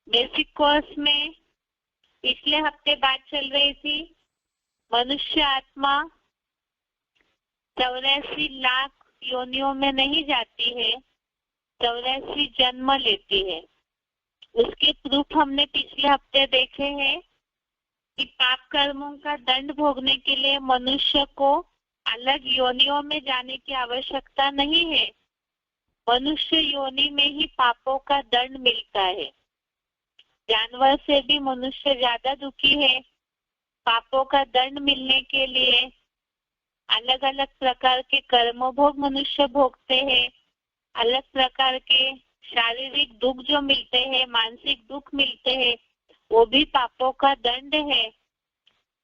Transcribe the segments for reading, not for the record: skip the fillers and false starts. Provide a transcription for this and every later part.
Basic course में पिछले हफ्ते बात चल रही थी मनुष्य आत्मा 84 लाख योनियों में नहीं जाती है, 84 जन्म लेती है। उसके प्रूफ हमने पिछले हफ्ते देखे हैं कि पाप कर्मों का दंड भोगने के लिए मनुष्य को अलग योनियों में जाने की आवश्यकता नहीं है। मनुष्य योनि में ही पापों का दंड मिलता है। जानवर से भी मनुष्य ज्यादा दुखी है। पापों का दंड मिलने के लिए अलग अलग प्रकार के कर्म भोग मनुष्य भोगते हैं। अलग प्रकार के शारीरिक दुख जो मिलते हैं, मानसिक दुख मिलते हैं, वो भी पापों का दंड है।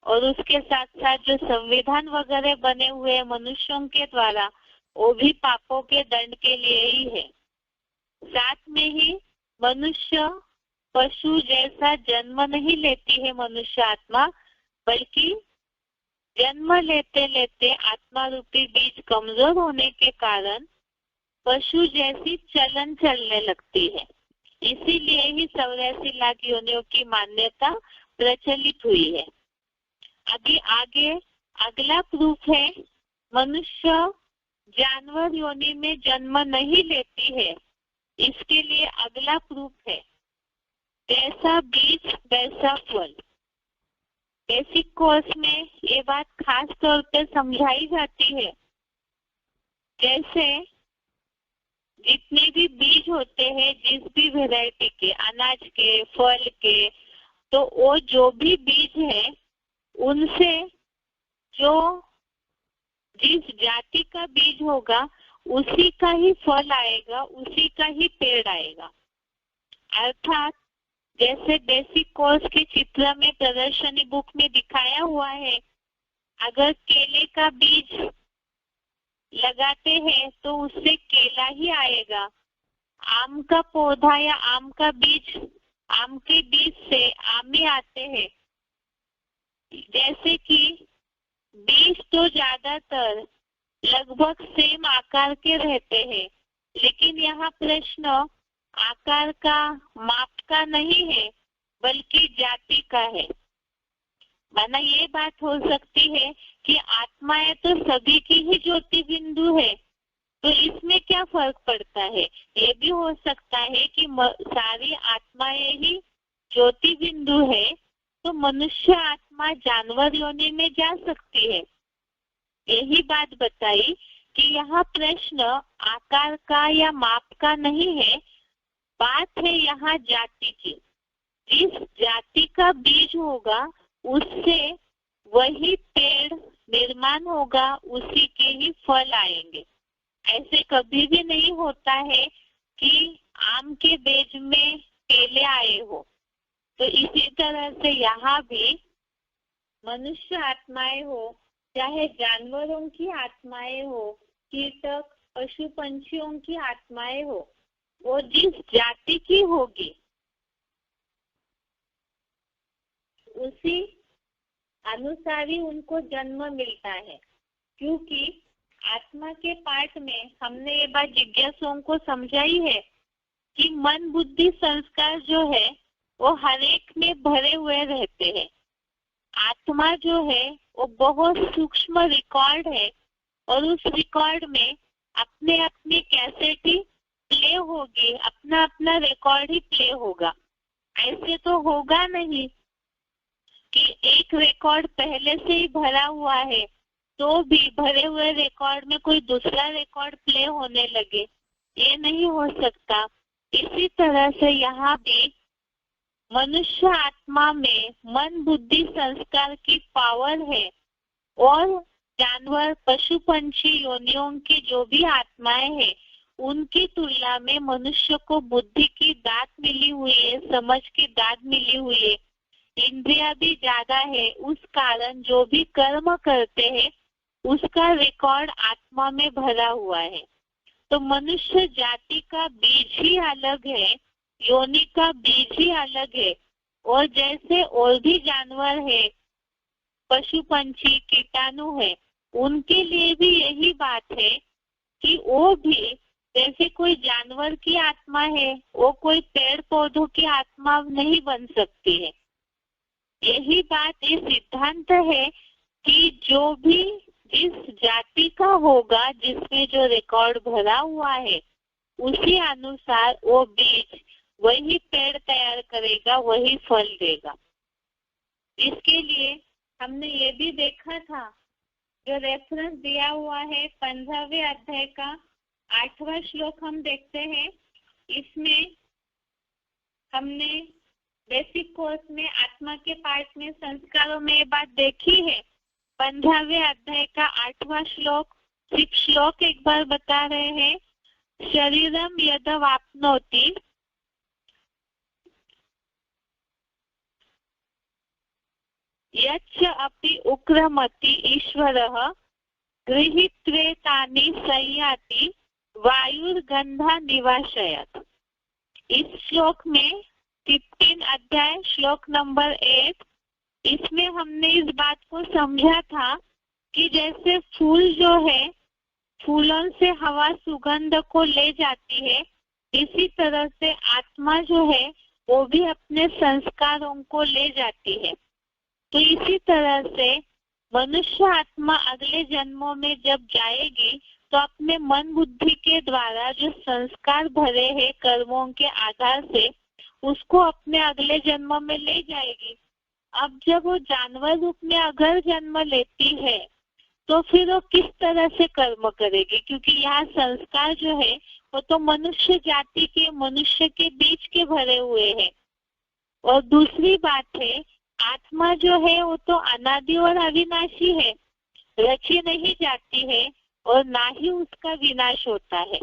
और उसके साथ साथ जो संविधान वगैरह बने हुए हैं मनुष्यों के द्वारा, वो भी पापों के दंड के लिए ही है। साथ में ही मनुष्य पशु जैसा जन्म नहीं लेती है मनुष्य आत्मा, बल्कि जन्म लेते लेते आत्मा रूपी बीज कमजोर होने के कारण पशु जैसी चलन चलने लगती है। इसीलिए ही 84 लाख योनियों की मान्यता प्रचलित हुई है। अभी आगे अगला प्रूफ है मनुष्य जानवर योनि में जन्म नहीं लेती है। इसके लिए अगला प्रूफ है जैसा बीज वैसा फल। बेसिक कोर्स में ये बात खास तौर पे समझाई जाती है। जैसे जितने भी बीज होते हैं, जिस भी वैरायटी के, अनाज के, फल के, तो वो जो भी बीज है उनसे जो जिस जाति का बीज होगा उसी का ही फल आएगा, उसी का ही पेड़ आएगा। अर्थात जैसे बेसिक कोर्स के चित्र में प्रदर्शनी बुक में दिखाया हुआ है, अगर केले का बीज लगाते हैं तो उससे केला ही आएगा। आम का पौधा या आम का बीज, आम के बीज से आम ही आते हैं। जैसे कि बीज तो ज्यादातर लगभग सेम आकार के रहते हैं, लेकिन यहाँ प्रश्न आकार का, माप का नहीं है, बल्कि जाति का है। माना ये बात हो सकती है कि आत्माएं तो सभी की ही ज्योति बिंदु है, तो इसमें क्या फर्क पड़ता है। ये भी हो सकता है कि सारी आत्माएं ही ज्योति बिंदु है, तो मनुष्य आत्मा जानवर योनि में जा सकती है। यही बात बताई कि यहाँ प्रश्न आकार का या माप का नहीं है, बात है यहाँ जाति की। जिस जाति का बीज होगा उससे वही पेड़ निर्माण होगा, उसी के ही फल आएंगे। ऐसे कभी भी नहीं होता है कि आम के बीज में केले आए हो। तो इसी तरह से यहाँ भी मनुष्य आत्माएं हो, चाहे जानवरों की आत्माएं हो, कीटक, पशु पंछियों की आत्माएं हो, वो जिस जाति की होगी उसी अनुसार ही उनको जन्म मिलता है। क्योंकि आत्मा के पाठ में हमने ये बात जिज्ञासुओं को समझाई है कि मन, बुद्धि, संस्कार जो है वो हर एक में भरे हुए रहते हैं। आत्मा जो है वो बहुत सूक्ष्म रिकॉर्ड है और उस रिकॉर्ड में अपने अपनी कैसेट ही प्ले होगी, अपना अपना रिकॉर्ड ही प्ले होगा। ऐसे तो होगा नहीं कि एक रिकॉर्ड पहले से ही भरा हुआ है तो भी भरे हुए रिकॉर्ड में कोई दूसरा रिकॉर्ड प्ले होने लगे, ये नहीं हो सकता। इसी तरह से यहाँ भी मनुष्य आत्मा में मन, बुद्धि, संस्कार की पावर है और जानवर, पशु, पंछी योनियों की जो भी आत्माएं हैं उनकी तुलना में मनुष्य को बुद्धि की दात मिली हुई है, समझ की दात मिली हुई है, इंद्रिया भी ज्यादा है। उस कारण जो भी कर्म करते हैं उसका रिकॉर्ड आत्मा में भरा हुआ है। तो मनुष्य जाति का बीज ही अलग है, योनि का बीज ही अलग है। और जैसे और भी जानवर है, पशु पंछी, कीटाणु है, उनके लिए भी यही बात है कि वो भी जैसे कोई जानवर की आत्मा है, वो कोई पेड़ पौधों की आत्मा नहीं बन सकती है। यही बात, ये सिद्धांत है कि जो भी जिस जाति का होगा, जिसमें जो रिकॉर्ड भरा हुआ है, उसी अनुसार वो बीज वही पेड़ तैयार करेगा, वही फल देगा। इसके लिए हमने ये भी देखा था, जो रेफरेंस दिया हुआ है 15वें अध्याय का 8वां श्लोक हम देखते हैं। इसमें हमने बेसिक कोर्स में आत्मा के पार्ट में संस्कारों में ये बात देखी है। 15वें अध्याय का 8वां श्लोक, 6 श्लोक एक बार बता रहे हैं। शरीरम यद वाप्नोति यच्च अपि उग्रमति ईश्वरः गृहीत्वेतानि संयाति वायुर्गंधा निवाशयत्। इस श्लोक में 15 अध्याय श्लोक नंबर 8, इसमें हमने इस बात को समझा था कि जैसे फूल जो है, फूलों से हवा सुगंध को ले जाती है, इसी तरह से आत्मा जो है वो भी अपने संस्कारों को ले जाती है। तो इसी तरह से मनुष्य आत्मा अगले जन्मों में जब जाएगी तो अपने मन बुद्धि के द्वारा जो संस्कार भरे हैं कर्मों के आधार से, उसको अपने अगले जन्म में ले जाएगी। अब जब वो जानवर रूप में अगर जन्म लेती है तो फिर वो किस तरह से कर्म करेगी, क्योंकि यहाँ संस्कार जो है वो तो मनुष्य जाति के, मनुष्य के बीच के भरे हुए हैं। और दूसरी बात है, आत्मा जो है वो तो अनादि और अविनाशी है, रची नहीं जाती है और ना ही उसका विनाश होता है।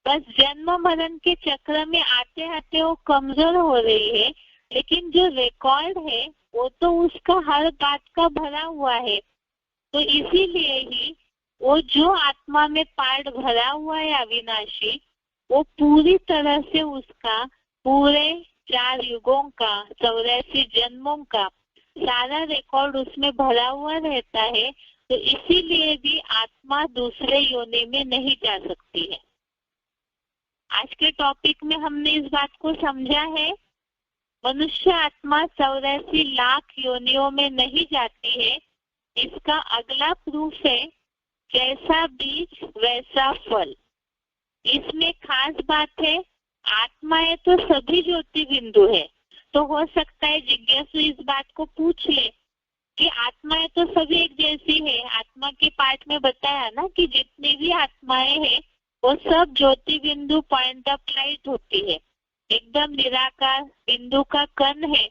बस जन्म मरण के चक्र में आते आते वो कमजोर हो रही है, लेकिन जो रिकॉर्ड है वो तो उसका हर बात का भरा हुआ है। तो इसीलिए ही वो जो आत्मा में पार्ट भरा हुआ है अविनाशी, वो पूरी तरह से उसका पूरे 4 युगों का, 84 जन्मों का सारा रिकॉर्ड उसमें भरा हुआ रहता है। तो इसीलिए भी आत्मा दूसरे योनि में नहीं जा सकती है। आज के टॉपिक में हमने इस बात को समझा है, मनुष्य आत्मा 84 लाख योनियों में नहीं जाती है। इसका अगला प्रूफ है, जैसा बीज वैसा फल। इसमें खास बात है, आत्माएं तो सभी ज्योति बिंदु है। तो हो सकता है जिज्ञासु इस बात को पूछ ले कि आत्माएं तो सभी एक जैसी है। आत्मा के पार्ट में बताया ना कि जितनी भी आत्माएं हैं वो सब ज्योति बिंदु, पॉइंट ऑफ लाइट होती है, एकदम निराकार बिंदु का कण है।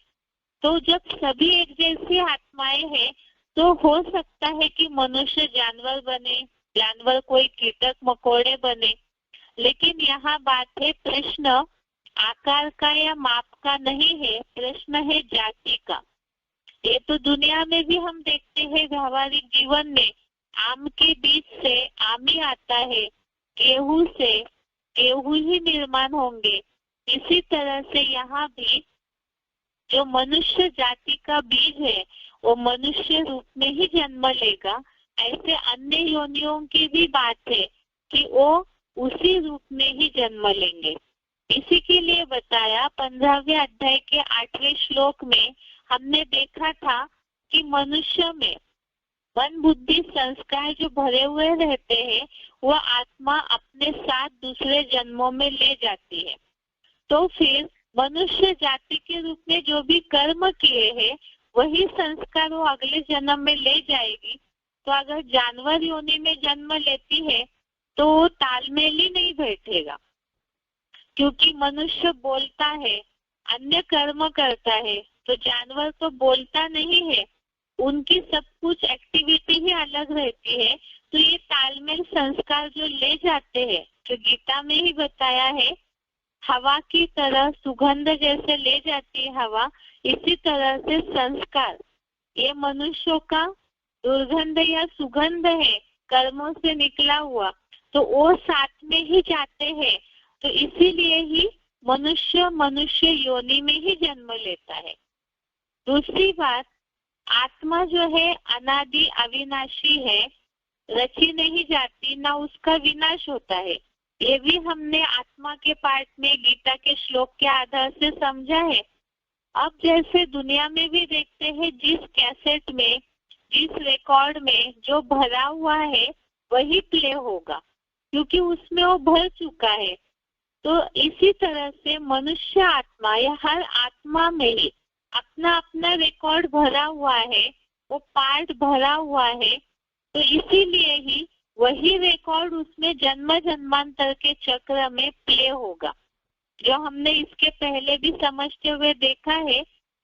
तो जब सभी एक जैसी आत्माएं हैं तो हो सकता है कि मनुष्य जानवर बने, जानवर कोई कीटक मकोड़े बने। लेकिन यहाँ बात है, प्रश्न आकार का या माप का नहीं है, प्रश्न है जाति का। ये तो दुनिया में भी हम देखते हैं, व्यवहारिक जीवन में आम के बीज से आम ही आता है, गेहूं से गेहूं ही निर्माण होंगे। इसी तरह से यहाँ भी जो मनुष्य जाति का बीज है वो मनुष्य रूप में ही जन्म लेगा। ऐसे अन्य योनियों की भी बात है कि वो उसी रूप में ही जन्म लेंगे। इसी के लिए बताया 15वें अध्याय के 8वें श्लोक में हमने देखा था कि मनुष्य में मन बुद्धि संस्कार जो भरे हुए रहते हैं वो आत्मा अपने साथ दूसरे जन्मों में ले जाती है। तो फिर मनुष्य जाति के रूप में जो भी कर्म किए हैं वही संस्कार वो अगले जन्म में ले जाएगी। तो अगर जानवर योनि में जन्म लेती है तो तालमेल ही नहीं बैठेगा, क्योंकि मनुष्य बोलता है, अन्य कर्म करता है, तो जानवर तो बोलता नहीं है, उनकी सब कुछ एक्टिविटी ही अलग रहती है। तो ये तालमेल संस्कार जो ले जाते हैं, जो गीता में ही बताया है, हवा की तरह सुगंध जैसे ले जाती है हवा, इसी तरह से संस्कार ये मनुष्यों का दुर्गंध या सुगंध है कर्मों से निकला हुआ, तो वो साथ में ही जाते हैं। तो इसीलिए ही मनुष्य योनि में ही जन्म लेता है। दूसरी बात, आत्मा जो है अनादि अविनाशी है, रची नहीं जाती, ना उसका विनाश होता है। ये भी हमने आत्मा के पार्ट में गीता के श्लोक के आधार से समझा है। अब जैसे दुनिया में भी देखते हैं, जिस कैसेट में, जिस रिकॉर्ड में जो भरा हुआ है वही प्ले होगा, क्योंकि उसमें वो भर चुका है। तो इसी तरह से मनुष्य आत्मा या हर आत्मा में ही अपना अपना रिकॉर्ड भरा हुआ है, वो पार्ट भरा हुआ है। तो इसीलिए ही वही रिकॉर्ड उसमें जन्म जन्मांतर के चक्र में प्ले होगा। जो हमने इसके पहले भी समझते हुए देखा है,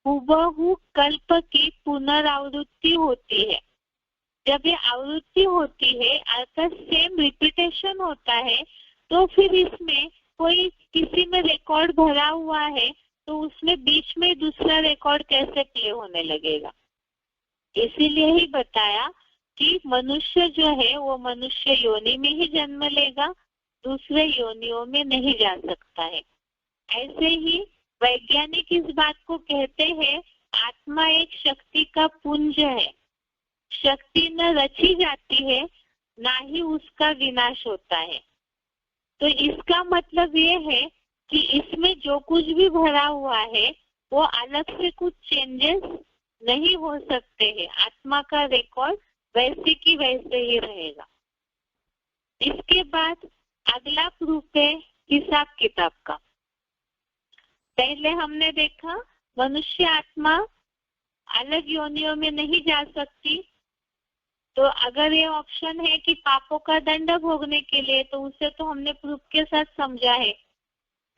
हुबहू कल्प की पुनरावृत्ति होती है। जब ये आवृत्ति होती है अर्थात सेम रिपीटेशन होता है, तो फिर इसमें कोई किसी में रिकॉर्ड भरा हुआ है तो उसमें बीच में दूसरा रिकॉर्ड कैसे प्ले होने लगेगा। इसीलिए ही बताया कि मनुष्य जो है वो मनुष्य योनि में ही जन्म लेगा, दूसरे योनियों में नहीं जा सकता है। ऐसे ही वैज्ञानिक इस बात को कहते हैं, आत्मा एक शक्ति का पुंज है। शक्ति न रची जाती है, ना ही उसका विनाश होता है। तो इसका मतलब ये है कि इसमें जो कुछ भी भरा हुआ है वो अलग से कुछ चेंजेस नहीं हो सकते हैं। आत्मा का रिकॉर्ड वैसे की वैसे ही रहेगा। इसके बाद अगला प्रूफ है हिसाब किताब का। पहले हमने देखा मनुष्य आत्मा अलग योनियों में नहीं जा सकती, तो अगर ये ऑप्शन है कि पापों का दंड भोगने के लिए, तो उसे तो हमने प्रूफ के साथ समझा है।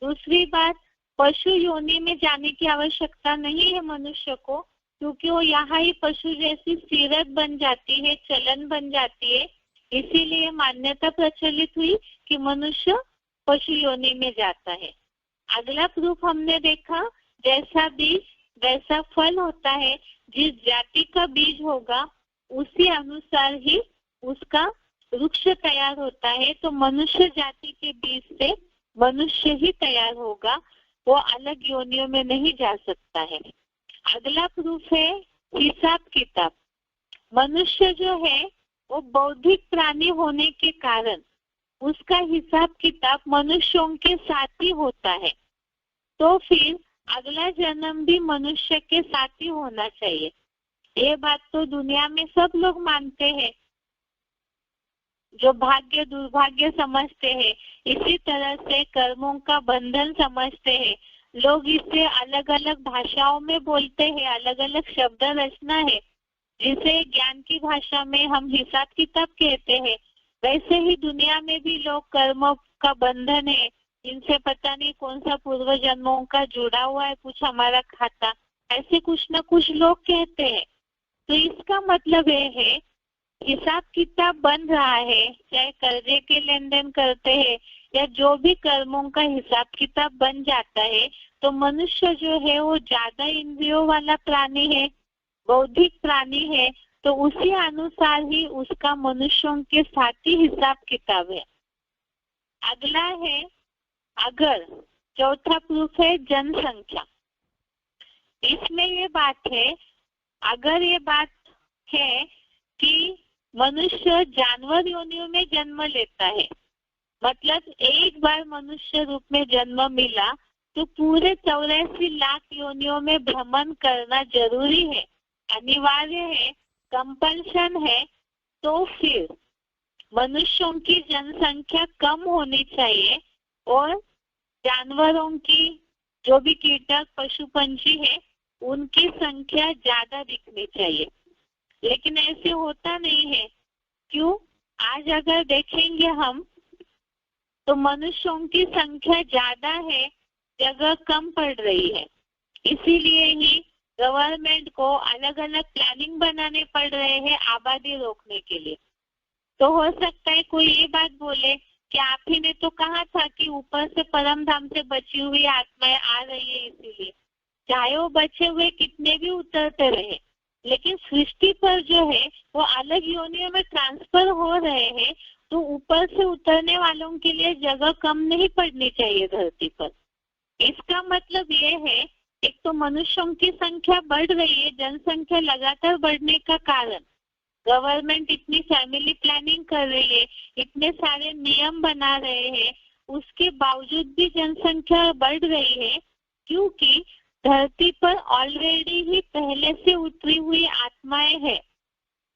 दूसरी बात, पशु योनि में जाने की आवश्यकता नहीं है मनुष्य को, क्योंकि वो यहाँ ही पशु जैसी सीरत बन जाती है, चलन बन जाती है। इसीलिए मान्यता प्रचलित हुई कि मनुष्य पशु योनि में जाता है। अगला प्रूफ हमने देखा, जैसा बीज वैसा फल होता है। जिस जाति का बीज होगा उसी अनुसार ही उसका वृक्ष तैयार होता है। तो मनुष्य जाति के बीज से मनुष्य ही तैयार होगा, वो अलग योनियों में नहीं जा सकता है। अगला प्रूफ है हिसाब किताब। मनुष्य जो है वो बौद्धिक प्राणी होने के कारण उसका हिसाब किताब मनुष्यों के साथ ही होता है। तो फिर अगला जन्म भी मनुष्य के साथ ही होना चाहिए। ये बात तो दुनिया में सब लोग मानते हैं, जो भाग्य दुर्भाग्य समझते हैं। इसी तरह से कर्मों का बंधन समझते हैं। लोग इसे अलग अलग भाषाओं में बोलते हैं, अलग अलग शब्द रचना है, जिसे ज्ञान की भाषा में हम हिसाब किताब कहते हैं। वैसे ही दुनिया में भी लोग कर्म का बंधन है, इनसे पता नहीं कौन सा पूर्व जन्मों का जुड़ा हुआ है कुछ हमारा खाता, ऐसे कुछ न कुछ लोग कहते हैं। तो इसका मतलब ये है हिसाब किताब बन रहा है, चाहे कर्जे के लेन देन करते हैं या जो भी कर्मों का हिसाब किताब बन जाता है, तो मनुष्य जो है वो ज्यादा इंद्रियों वाला प्राणी है, बौद्धिक प्राणी है। तो उसी अनुसार ही उसका मनुष्यों के साथ ही हिसाब किताब है। अगला है अगर, चौथा प्रूफ है जनसंख्या। इसमें ये बात है, अगर ये बात है कि मनुष्य जानवर योनियों में जन्म लेता है, मतलब एक बार मनुष्य रूप में जन्म मिला तो पूरे 84 लाख योनियों में भ्रमण करना जरूरी है, अनिवार्य है, कंपल्शन है। तो फिर मनुष्यों की जनसंख्या कम होनी चाहिए और जानवरों की, जो भी कीटक पशु पंछी है, उनकी संख्या ज्यादा दिखनी चाहिए। लेकिन ऐसे होता नहीं है। क्यों? आज अगर देखेंगे हम तो मनुष्यों की संख्या ज्यादा है, जगह कम पड़ रही है। इसीलिए ही गवर्नमेंट को अलग अलग प्लानिंग बनाने पड़ रहे हैं आबादी रोकने के लिए। तो हो सकता है कोई ये बात बोले कि आप ही ने तो कहा था कि ऊपर से परम धाम से बची हुई आत्माएं आ रही है, इसीलिए चाहे वो बचे हुए कितने भी उतरते रहे, लेकिन सृष्टि पर जो है वो अलग योनियों में ट्रांसफर हो रहे हैं। तो ऊपर से उतरने वालों के लिए जगह कम नहीं पड़नी चाहिए धरती पर। इसका मतलब ये है, एक तो मनुष्यों की संख्या बढ़ रही है, जनसंख्या लगातार बढ़ने का कारण, गवर्नमेंट इतनी फैमिली प्लानिंग कर रही है, इतने सारे नियम बना रहे हैं, उसके बावजूद भी जनसंख्या बढ़ रही है, क्योंकि धरती पर ऑलरेडी ही पहले से उतरी हुई आत्माएं हैं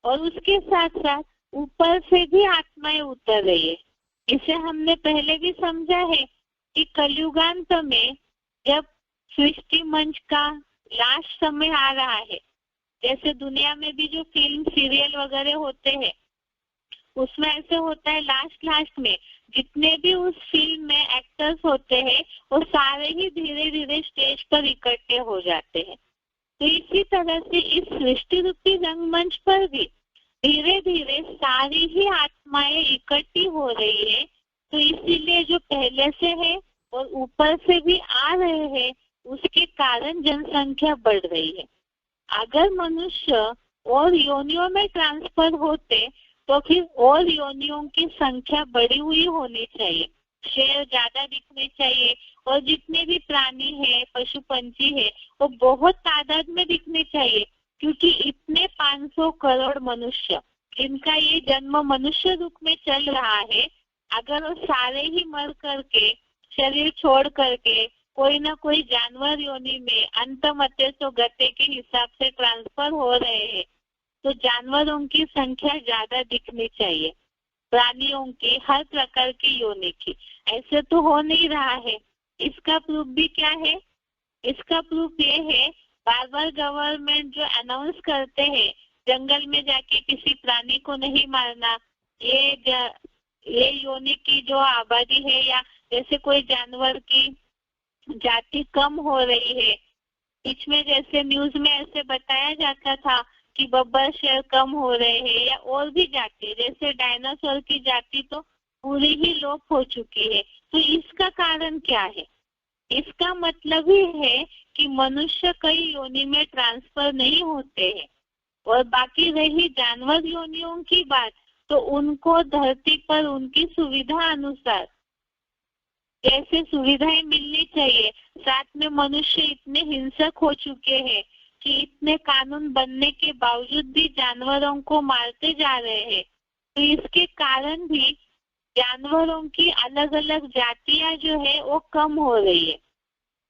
और उसके साथ साथ ऊपर से भी आत्माएं उतर रही है। इसे हमने पहले भी समझा है कि कलयुगांत में जब सृष्टि मंच का लास्ट समय आ रहा है, जैसे दुनिया में भी जो फिल्म सीरियल वगैरह होते हैं उसमें ऐसे होता है, लास्ट में जितने भी उस फिल्म में एक्टर्स होते हैं वो सारे ही धीरे धीरे स्टेज पर इकट्ठे हो जाते हैं। तो इसी तरह से इस सृष्टि रूपी रंगमंच पर भी धीरे धीरे सारी ही आत्माएं इकट्ठी हो रही है। तो इसीलिए जो पहले से है और ऊपर से भी आ रहे हैं, उसके कारण जनसंख्या बढ़ रही है। अगर मनुष्य और योनियों में ट्रांसफर होते तो फिर और योनियों की संख्या बढ़ी हुई होनी चाहिए, शेर ज्यादा दिखने चाहिए और जितने भी प्राणी है, पशु पंछी है, वो बहुत तादाद में दिखने चाहिए, क्योंकि इतने 500 करोड़ मनुष्य जिनका ये जन्म मनुष्य रूप में चल रहा है, अगर वो सारे ही मर करके शरीर छोड़ करके कोई ना कोई जानवर योनि में अंतमते तो गते के हिसाब से ट्रांसफर हो रहे हैं, तो जानवरों की संख्या ज्यादा दिखनी चाहिए, प्राणियों की, हर प्रकार की योनि की। ऐसे तो हो नहीं रहा है। इसका प्रूफ भी क्या है? इसका प्रूफ ये है, बार बार गवर्नमेंट जो अनाउंस करते हैं जंगल में जाके किसी प्राणी को नहीं मारना, ये योनि की जो आबादी है या जैसे कोई जानवर की जाति कम हो रही है, बीच में जैसे न्यूज में ऐसे बताया जाता था कि बब्बर शेर कम हो रहे हैं, या और भी जाति जैसे डायनासोर की जाति तो पूरी ही लोप हो चुकी है। तो इसका कारण क्या है? इसका मतलब ही है कि मनुष्य कई योनि में ट्रांसफर नहीं होते हैं। और बाकी रही जानवर योनियों की बात, तो उनको धरती पर उनकी सुविधा अनुसार जैसे सुविधाएं मिलनी चाहिए। साथ में मनुष्य इतने हिंसक हो चुके हैं कि इतने कानून बनने के बावजूद भी जानवरों को मारते जा रहे हैं। तो इसके कारण भी जानवरों की अलग अलग जातियां जो है वो कम हो रही है।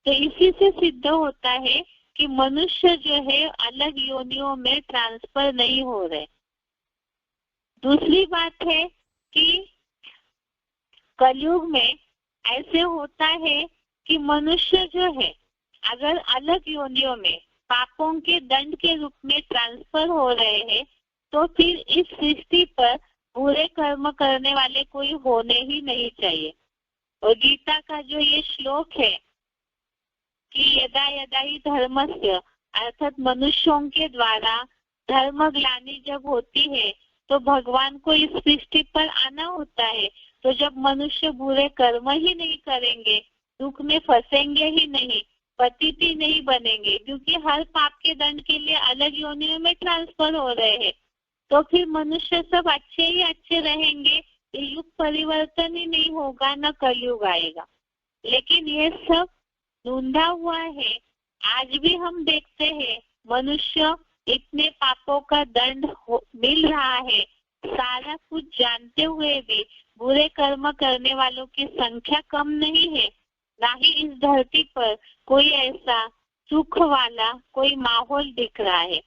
तो इसी से सिद्ध होता है कि मनुष्य जो है अलग योनियों में ट्रांसफर नहीं हो रहे। दूसरी बात है कि कलयुग में ऐसे होता है कि मनुष्य जो है अगर अलग योनियों में पापों के दंड के रूप में ट्रांसफर हो रहे हैं, तो फिर इस सृष्टि पर बुरे कर्म करने वाले कोई होने ही नहीं चाहिए। और गीता का जो ये श्लोक है कि यदा यदा ही धर्मस्य, अर्थात मनुष्यों के द्वारा धर्म ग्लानि जब होती है तो भगवान को इस सृष्टि पर आना होता है। तो जब मनुष्य बुरे कर्म ही नहीं करेंगे, दुख में फंसेंगे ही नहीं, पतित ही नहीं बनेंगे, क्योंकि हर पाप के दंड के लिए अलग योनियों में ट्रांसफर हो रहे हैं, तो फिर मनुष्य सब अच्छे ही अच्छे रहेंगे, युग परिवर्तन ही नहीं होगा, न कलयुग आएगा। लेकिन ये सब ढूंढा हुआ है। आज भी हम देखते हैं मनुष्य इतने पापों का दंड मिल रहा है, सारा कुछ जानते हुए भी बुरे कर्म करने वालों की संख्या कम नहीं है। ना ही इस धरती पर कोई ऐसा सुख वाला कोई माहौल दिख रहा है।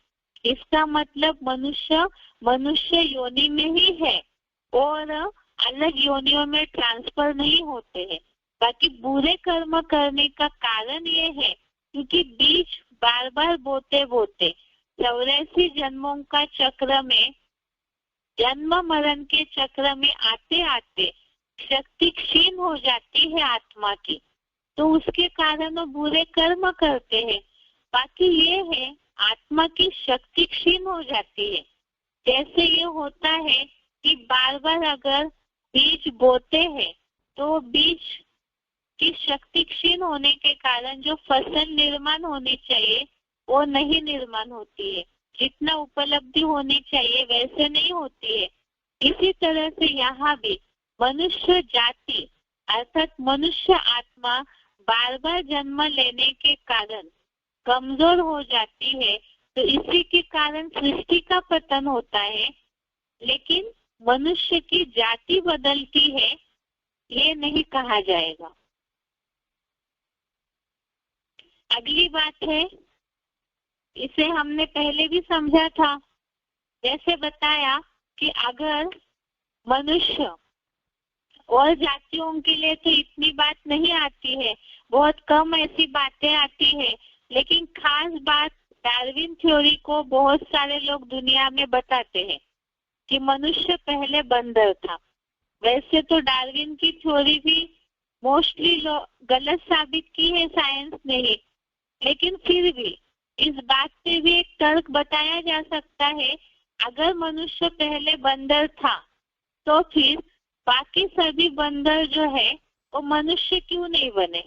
इसका मतलब मनुष्य योनि में ही है और अलग योनियों में ट्रांसफर नहीं होते हैं। बाकी बुरे कर्म करने का कारण ये है क्योंकि बीज बार बार बोते 84 जन्मों का चक्र में, जन्म मरण के चक्र में आते आते शक्ति क्षीण हो जाती है आत्मा की, तो उसके कारण वो बुरे कर्म करते हैं। बाकी ये है आत्मा की शक्ति क्षीण हो जाती है। जैसे ये होता है कि बार बार अगर बीज बोते हैं तो बीज की शक्ति क्षीण होने के कारण जो फसल निर्माण होनी चाहिए वो नहीं निर्माण होती है, जितना उपलब्धि होनी चाहिए वैसे नहीं होती है। इसी तरह से यहाँ भी मनुष्य जाति अर्थात मनुष्य आत्मा बार बार जन्म लेने के कारण कमजोर हो जाती है। तो इसी के कारण सृष्टि का पतन होता है लेकिन मनुष्य की जाति बदलती है ये नहीं कहा जाएगा। अगली बात है, इसे हमने पहले भी समझा था, जैसे बताया कि अगर मनुष्य और जातियों के लिए तो इतनी बात नहीं आती है, बहुत कम ऐसी बातें आती है, लेकिन खास बात डार्विन थ्योरी को बहुत सारे लोग दुनिया में बताते हैं कि मनुष्य पहले बंदर था। वैसे तो डार्विन की थ्योरी भी मोस्टली गलत साबित की है साइंस ने ही, लेकिन फिर भी इस बात पे भी एक तर्क बताया जा सकता है, अगर मनुष्य पहले बंदर था तो फिर बाकी सभी बंदर जो है वो मनुष्य क्यों नहीं बने।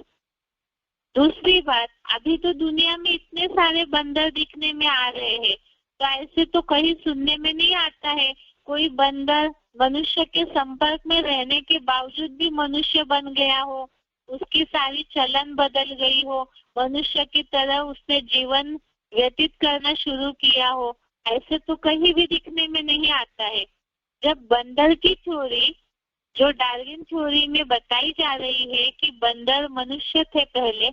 दूसरी बात, अभी तो दुनिया में इतने सारे बंदर दिखने में आ रहे हैं, तो ऐसे तो कहीं सुनने में नहीं आता है कोई बंदर मनुष्य के संपर्क में रहने के बावजूद भी मनुष्य बन गया हो, उसकी सारी चलन बदल गई हो, मनुष्य की तरह उसने जीवन व्यतीत करना शुरू किया हो। ऐसे तो कहीं भी दिखने में नहीं आता है। जब बंदर की थ्योरी जो डार्विन थ्योरी में बताई जा रही है कि बंदर मनुष्य थे पहले,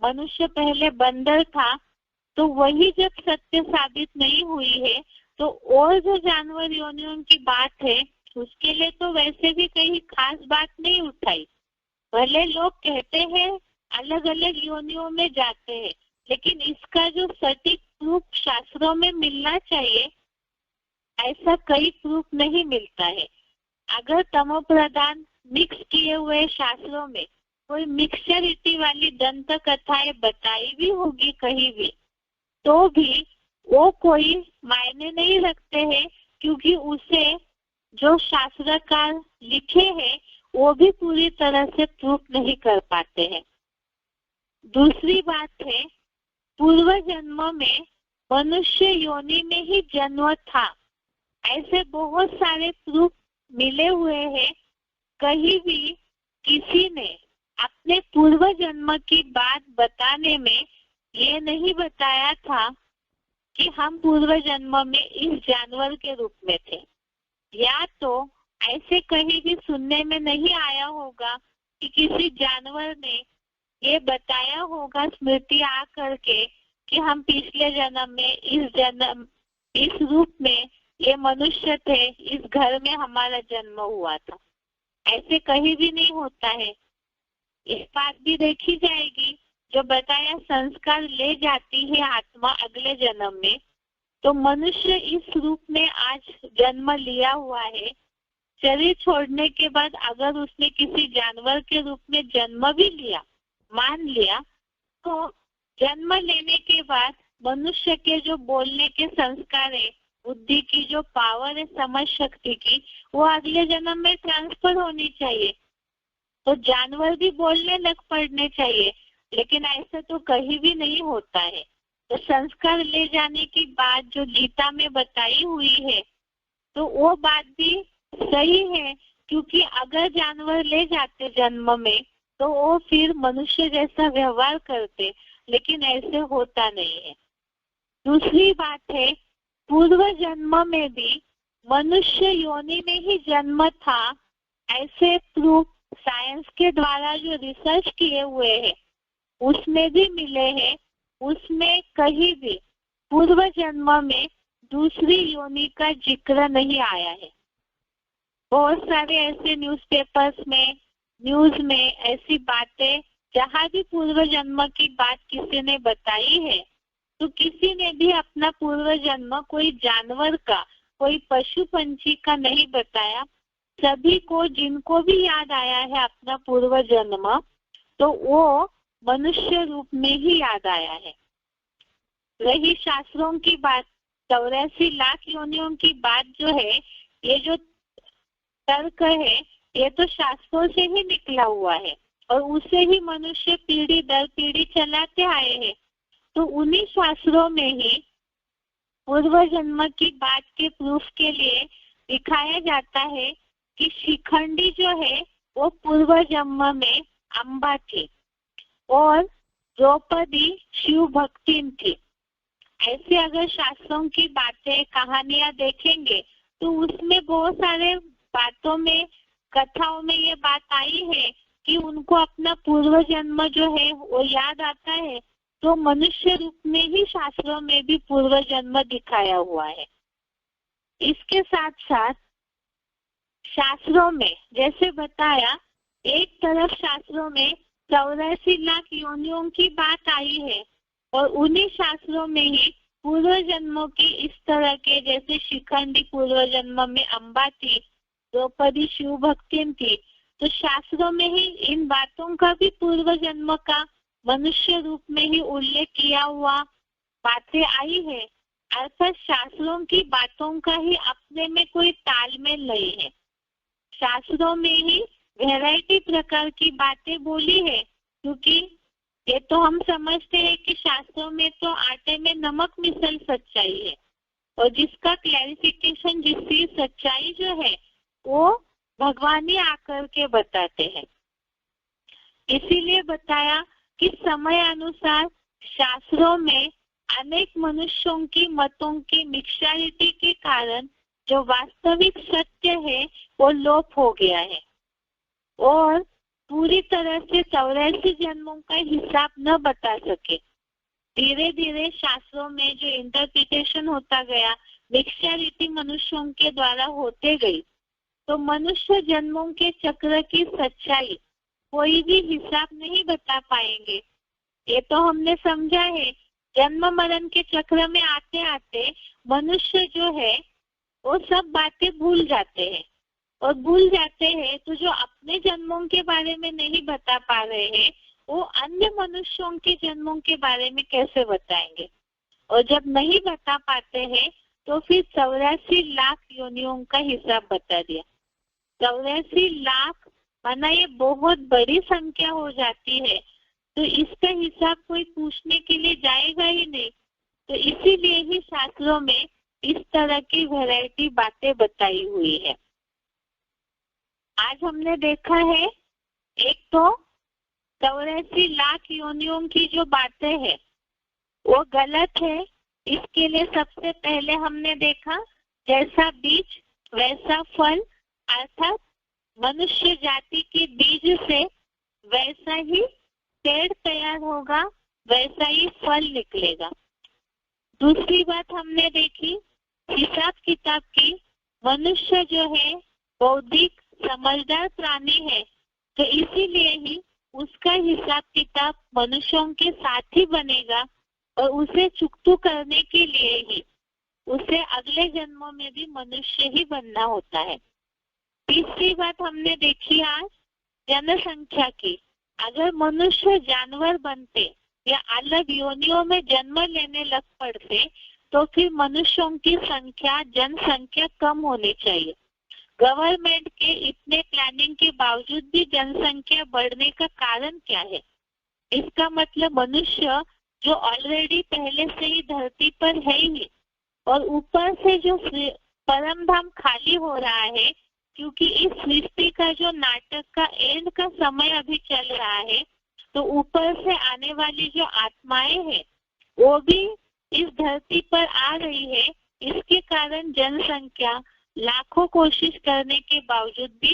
मनुष्य पहले बंदर था, तो वही जब सत्य साबित नहीं हुई है तो और जो जानवर योनियों की बात है उसके लिए तो वैसे भी कहीं खास बात नहीं उठाई। भले लोग कहते हैं अलग अलग योनियों में जाते हैं, लेकिन इसका जो सटीक प्रूफ शास्त्रों में मिलना चाहिए ऐसा कई प्रूफ नहीं मिलता है। अगर तमो प्रधान मिक्स किए हुए शास्त्रों में कोई मिक्सचरिटी वाली दंत कथाएं बताई भी होगी कहीं भी, तो भी वो कोई मायने नहीं रखते हैं, क्योंकि उसे जो शास्त्रकार लिखे हैं वो भी पूरी तरह से प्रूफ नहीं कर पाते हैं। दूसरी बात है, पूर्व जन्म में मनुष्य योनि में ही जन्म था, ऐसे बहुत सारे प्रूफ मिले हुए हैं। कहीं भी किसी ने अपने पूर्व जन्म की बात बताने में ये नहीं बताया था कि हम पूर्व जन्म में इस जानवर के रूप में थे, या तो ऐसे कहीं भी सुनने में नहीं आया होगा कि किसी जानवर ने ये बताया होगा स्मृति आ करके कि हम पिछले जन्म में इस रूप में ये मनुष्य थे, इस घर में हमारा जन्म हुआ था। ऐसे कहीं भी नहीं होता है। इस बात भी देखी जाएगी, जो बताया संस्कार ले जाती है आत्मा अगले जन्म में, तो मनुष्य इस रूप में आज जन्म लिया हुआ है। शरीर छोड़ने के बाद अगर उसने किसी जानवर के रूप में जन्म भी लिया, मान लिया, तो जन्म लेने के बाद मनुष्य के जो बोलने के संस्कार है, बुद्धि की जो पावर है समझ शक्ति की, वो अगले जन्म में ट्रांसफर होनी चाहिए। तो जानवर भी बोलने लग पड़ने चाहिए, लेकिन ऐसा तो कहीं भी नहीं होता है। तो संस्कार ले जाने की बात जो गीता में बताई हुई है, तो वो बात भी सही है, क्योंकि अगर जानवर ले जाते जन्म में तो वो फिर मनुष्य जैसा व्यवहार करते, लेकिन ऐसे होता नहीं है। दूसरी बात है, पूर्व जन्म में भी मनुष्य योनि में ही जन्म था, ऐसे प्रूफ साइंस के द्वारा जो रिसर्च किए हुए हैं उसमें भी मिले हैं। उसमें कहीं भी पूर्व जन्म में दूसरी योनि का जिक्र नहीं आया है। बहुत सारे ऐसे न्यूज़पेपर्स में, न्यूज में ऐसी बातें जहाँ भी पूर्व जन्म की बात किसी ने बताई है, तो किसी ने भी अपना पूर्व जन्म कोई जानवर का, कोई पशु पंछी का नहीं बताया। सभी को, जिनको भी याद आया है अपना पूर्व जन्म, तो वो मनुष्य रूप में ही याद आया है। रही शास्त्रों की बात, 84 लाख योनियों की बात जो है, ये जो तर्क है, ये तो शास्त्रों से ही निकला हुआ है और उसे ही मनुष्य पीढ़ी दर पीढ़ी चलाते आए हैं। तो उन्हीं शास्त्रों में ही पूर्व जन्म की बात के प्रूफ के लिए दिखाया जाता है कि शिखंडी जो है वो पूर्व जन्म में अम्बा थी और द्रौपदी शिव भक्तिन थी। ऐसे अगर शास्त्रों की बातें, कहानियां देखेंगे तो उसमें बहुत सारे बातों में, कथाओं में ये बात आई है कि उनको अपना पूर्व जन्म जो है वो याद आता है, तो मनुष्य रूप में ही शास्त्रों में भी पूर्व जन्म दिखाया हुआ है। इसके साथ साथ शास्त्रों में जैसे बताया, एक तरफ शास्त्रों में 84 लाख योनियों की बात आई है और उन्हीं शास्त्रों में ही पूर्व जन्मों की इस तरह के, जैसे शिखंडी पूर्व जन्म में अम्बा थी, द्रौपदी शिव भक्तिन थी, तो शास्त्रों में ही इन बातों का भी पूर्व जन्म का मनुष्य रूप में ही उल्लेख किया हुआ बातें आई है। अर्थात शास्त्रों की बातों का ही अपने में कोई तालमेल नहीं है। शास्त्रों में ही वैरायटी प्रकार की बातें बोली है, क्योंकि ये तो हम समझते हैं कि शास्त्रों में तो आटे में नमक मिसल सच्चाई है, और जिसका क्लैरिफिकेशन, जिसकी सच्चाई जो है वो भगवान ही आकर के बताते हैं। इसीलिए बताया कि समय अनुसार शास्त्रों में अनेक मनुष्यों की मतों की मिक्सचरिटी के कारण जो वास्तविक सत्य है वो लोप हो गया है, और पूरी तरह से 84 जन्मों का हिसाब न बता सके। धीरे धीरे शास्त्रों में जो इंटरप्रिटेशन होता गया, मिक्सचरिटी मनुष्यों के द्वारा होते गई, तो मनुष्य जन्मों के चक्र की सच्चाई कोई भी हिसाब नहीं बता पाएंगे। ये तो हमने समझा है। जन्म मरण के चक्र में आते आते मनुष्य जो है वो सब बातें भूल जाते हैं, और भूल जाते हैं तो जो अपने जन्मों के बारे में नहीं बता पा रहे हैं वो अन्य मनुष्यों के जन्मों के बारे में कैसे बताएंगे। और जब नहीं बता पाते हैं तो फिर 84 लाख योनियों का हिसाब बता दिया। 84 लाख माना ये बहुत बड़ी संख्या हो जाती है, तो इसका हिसाब कोई पूछने के लिए जाएगा ही नहीं। तो इसीलिए ही शास्त्रों में इस तरह की वैरायटी बातें बताई हुई है। आज हमने देखा है, एक तो 84 लाख योनियों की जो बातें हैं वो गलत है। इसके लिए सबसे पहले हमने देखा, जैसा बीज वैसा फल, अर्थात मनुष्य जाति के बीज से वैसा ही पेड़ तैयार होगा, वैसा ही फल निकलेगा। दूसरी बात हमने देखी, हिसाब किताब की, मनुष्य जो है बौद्धिक समझदार प्राणी है, तो इसीलिए ही उसका हिसाब किताब मनुष्यों के साथ ही बनेगा, और उसे चुकतू करने के लिए ही उसे अगले जन्मों में भी मनुष्य ही बनना होता है। तीसरी बात हमने देखी आज जनसंख्या की। अगर मनुष्य जानवर बनते या अलग योनियों में जन्म लेने लग पड़ते तो फिर मनुष्यों की संख्या, जनसंख्या कम होनी चाहिए। गवर्नमेंट के इतने प्लानिंग के बावजूद भी जनसंख्या बढ़ने का कारण क्या है? इसका मतलब मनुष्य जो ऑलरेडी पहले से ही धरती पर है ही, और ऊपर से जो परम धाम खाली हो रहा है, क्योंकि इस सृष्टि का जो नाटक का एंड का समय अभी चल रहा है, तो ऊपर से आने वाली जो आत्माएं हैं वो भी इस धरती पर आ रही है। इसके कारण जनसंख्या लाखों कोशिश करने के बावजूद भी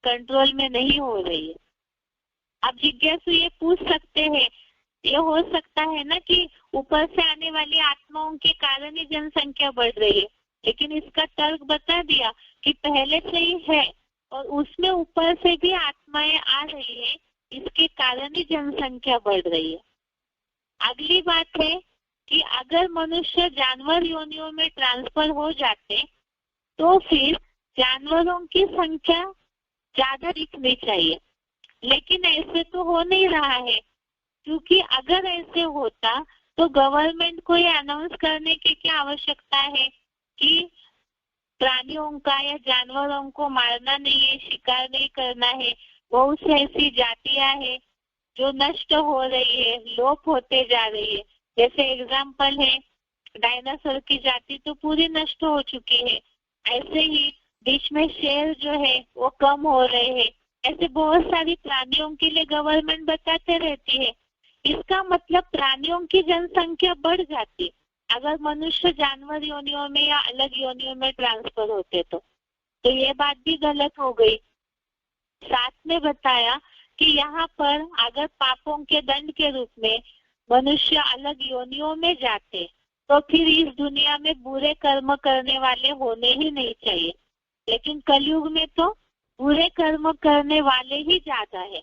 कंट्रोल में नहीं हो रही है। अब जिज्ञासु ये पूछ सकते हैं, ये हो सकता है ना कि ऊपर से आने वाली आत्माओं के कारण ही जनसंख्या बढ़ रही है, लेकिन इसका तर्क बता दिया कि पहले से ही है और उसमें ऊपर से भी आत्माएं आ रही है, इसके कारण ही जनसंख्या बढ़ रही है। अगली बात है कि अगर मनुष्य जानवर योनियों में ट्रांसफर हो जाते तो फिर जानवरों की संख्या ज्यादा दिखनी चाहिए, लेकिन ऐसे तो हो नहीं रहा है। क्योंकि अगर ऐसे होता तो गवर्नमेंट को ये अनाउंस करने की क्या आवश्यकता है कि प्राणियों का या जानवरों को मारना नहीं है, शिकार नहीं करना है। बहुत सी ऐसी जातियां हैं जो नष्ट हो रही है, लोप होते जा रही है। जैसे एग्जाम्पल है डायनासोर की जाति तो पूरी नष्ट हो चुकी है। ऐसे ही बीच में शेर जो है वो कम हो रहे हैं। ऐसे बहुत सारी प्राणियों के लिए गवर्नमेंट बताते रहती है। इसका मतलब प्राणियों की जनसंख्या बढ़ जाती, अगर मनुष्य जानवर योनियों में या अलग योनियों में ट्रांसफर होते तो ये बात भी गलत हो गई। साथ में बताया कि यहाँ पर अगर पापों के दंड के रूप में मनुष्य अलग योनियों में जाते तो फिर इस दुनिया में बुरे कर्म करने वाले होने ही नहीं चाहिए। लेकिन कलयुग में तो बुरे कर्म करने वाले ही ज्यादा है,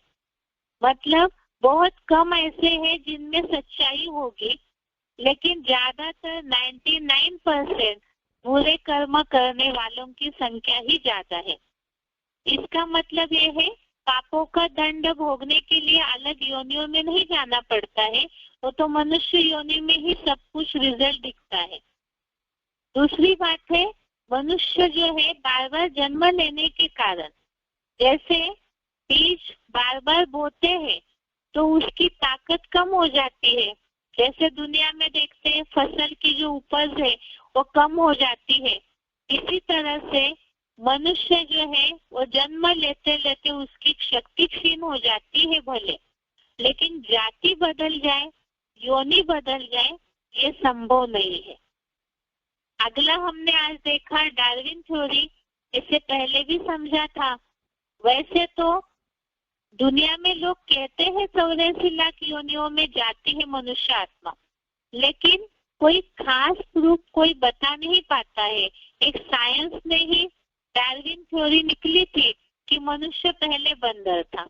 मतलब बहुत कम ऐसे हैं जिनमें सच्चाई होगी, लेकिन ज्यादातर 99% बुरे कर्म करने वालों की संख्या ही ज्यादा है। इसका मतलब ये है पापों का दंड भोगने के लिए अलग योनियों में नहीं जाना पड़ता है, वो तो मनुष्य योनि में ही सब कुछ रिजल्ट दिखता है। दूसरी बात है, मनुष्य जो है बार बार जन्म लेने के कारण, जैसे बीज बार बार बोते हैं तो उसकी ताकत कम हो जाती है। जैसे दुनिया में देखते हैं फसल की जो उपज है वो कम हो जाती है, इसी तरह से मनुष्य जो है वो जन्म लेते लेते उसकी शक्ति क्षीण हो जाती है भले, लेकिन जाति बदल जाए, योनि बदल जाए, ये संभव नहीं है। अगला हमने आज देखा डार्विन थ्योरी, इससे पहले भी समझा था। वैसे तो दुनिया में लोग कहते हैं 84 लाख योनियों में जाती है मनुष्य आत्मा, लेकिन कोई खास प्रूफ कोई बता नहीं पाता है। एक साइंस में ही डार्विन थ्योरी निकली थी कि मनुष्य पहले बंदर था,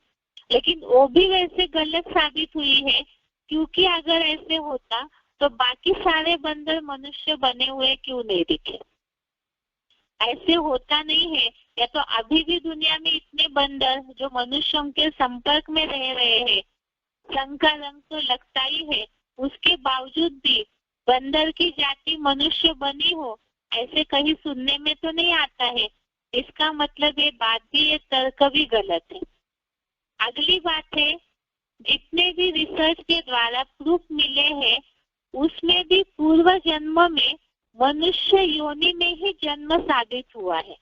लेकिन वो भी वैसे गलत साबित हुई है, क्योंकि अगर ऐसे होता तो बाकी सारे बंदर मनुष्य बने हुए क्यों नहीं दिखे। ऐसे होता नहीं है, या तो अभी भी दुनिया में इतने बंदर जो मनुष्यों के संपर्क में रह रहे हैं, संग का रंग तो लगता ही है, उसके बावजूद भी बंदर की जाति मनुष्य बनी हो, ऐसे कहीं सुनने में तो नहीं आता है। इसका मतलब ये बात भी, ये तर्क भी गलत है। अगली बात है, जितने भी रिसर्च के द्वारा प्रूफ मिले हैं उसमें भी पूर्व जन्म में मनुष्य योनि में ही जन्म साबित हुआ है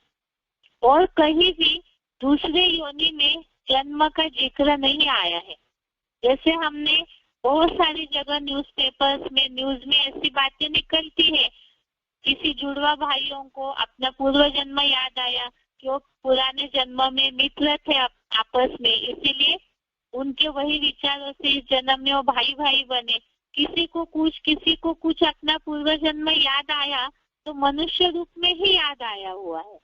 और कहीं भी दूसरे योनि में जन्म का जिक्र नहीं आया है। जैसे हमने बहुत सारी जगह न्यूज़पेपर्स में, न्यूज में ऐसी बातें निकलती है, किसी जुड़वा भाइयों को अपना पूर्व जन्म याद आया कि वो पुराने जन्म में मित्र थे आपस में, इसीलिए उनके वही विचारों से इस जन्म में वो भाई भाई बने। किसी को कुछ अपना पूर्व जन्म याद आया तो मनुष्य रूप में ही याद आया हुआ है।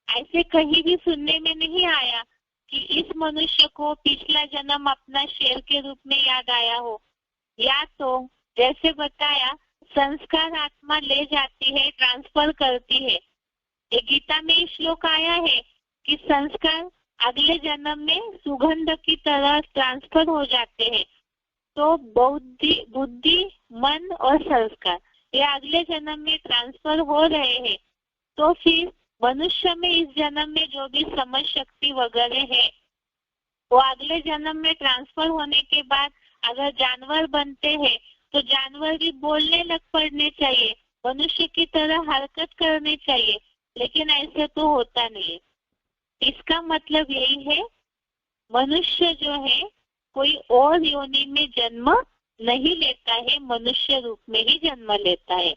ऐसे कहीं भी सुनने में नहीं आया कि इस मनुष्य को पिछला जन्म अपना शेर के रूप में याद आया हो, या तो जैसे बताया संस्कार आत्मा ले जाती है, ट्रांसफर करती है। ये गीता में श्लोक आया है कि संस्कार अगले जन्म में सुगंध की तरह ट्रांसफर हो जाते हैं। तो बुद्धि, मन और संस्कार ये अगले जन्म में ट्रांसफर हो रहे हैं। तो फिर मनुष्य में इस जन्म में जो भी समझ शक्ति वगैरह है वो अगले जन्म में ट्रांसफर होने के बाद अगर जानवर बनते हैं तो जानवर भी बोलने लग पड़ने चाहिए, मनुष्य की तरह हरकत करने चाहिए, लेकिन ऐसे तो होता नहीं है। इसका मतलब यही है, मनुष्य जो है कोई और योनि में जन्म नहीं लेता है, मनुष्य रूप में ही जन्म लेता है।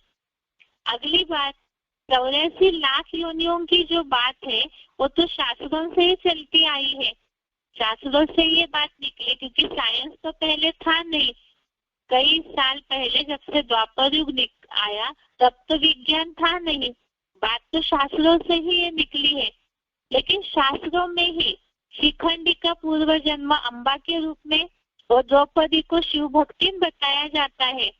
अगली बात, 84 लाख योनियों की जो बात है वो तो शास्त्रों से ही चलती आई है। शास्त्रों से ये बात निकली, क्योंकि साइंस तो पहले था नहीं। कई साल पहले जब से द्वापर युग आया तब तो विज्ञान था नहीं, बात तो शास्त्रों से ही ये निकली है। लेकिन शास्त्रों में ही शिखंडी का पूर्व जन्म अम्बा के रूप में और द्रौपदी को शिव भक्ति बताया जाता है।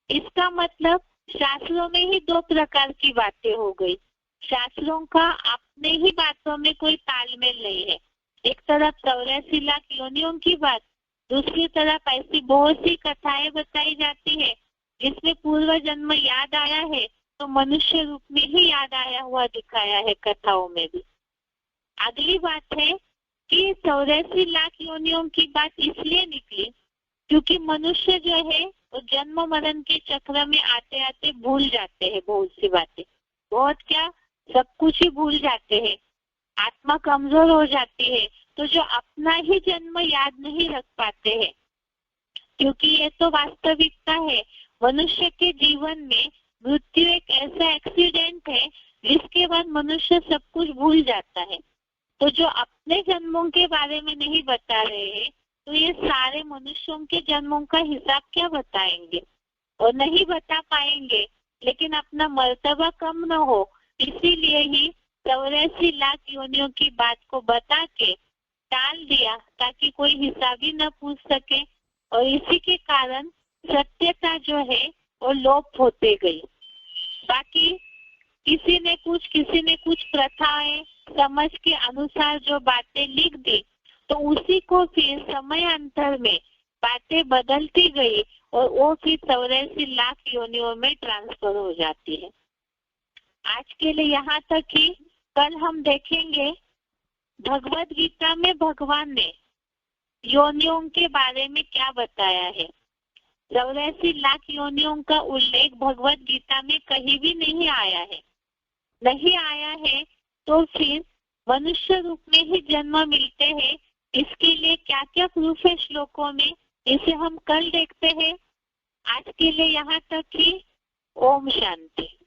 इसका मतलब शास्त्रों में ही दो प्रकार की बातें हो गई। शास्त्रों का अपने ही बातों में कोई तालमेल नहीं है। एक तरफ 84 लाख योनियों की बात, दूसरी तरफ ऐसी बहुत सी कथाएं बताई जाती है जिसमें पूर्व जन्म याद आया है तो मनुष्य रूप में ही याद आया हुआ दिखाया है कथाओं में भी। अगली बात है कि 84 लाख योनियों की बात इसलिए निकली क्योंकि मनुष्य जो है वो जन्म मरण के चक्र में आते आते भूल जाते हैं बहुत सी बातें, बहुत क्या सब कुछ ही भूल जाते हैं, आत्मा कमजोर हो जाती है, तो जो अपना ही जन्म याद नहीं रख पाते हैं, क्योंकि ये तो वास्तविकता है। मनुष्य के जीवन में मृत्यु एक ऐसा एक्सीडेंट है जिसके बाद मनुष्य सब कुछ भूल जाता है। तो जो अपने जन्मों के बारे में नहीं बता रहे हैं, तो ये सारे मनुष्यों के जन्मों का हिसाब क्या बताएंगे, और नहीं बता पाएंगे। लेकिन अपना मर्तबा कम न हो, इसीलिए ही 84 लाख योनियों की बात को बता के टाल दिया, ताकि कोई हिसाब ही न पूछ सके। और इसी के कारण सत्यता जो है वो लोप होते गई। बाकी किसी ने कुछ प्रथाएं समझ के अनुसार जो बातें लिख दी, तो उसी को फिर समयांतर में बातें बदलती गई और वो फिर 84 लाख योनियों में ट्रांसफर हो जाती है। आज के लिए यहाँ तक ही। कल हम देखेंगे भगवत गीता में भगवान ने योनियों के बारे में क्या बताया है। 84 लाख योनियों का उल्लेख भगवत गीता में कहीं भी नहीं आया है। नहीं आया है तो फिर मनुष्य रूप में ही जन्म मिलते हैं, इसके लिए क्या क्या प्रूफ है श्लोकों में, इसे हम कल देखते हैं। आज के लिए यहाँ तक ही। ओम शांति।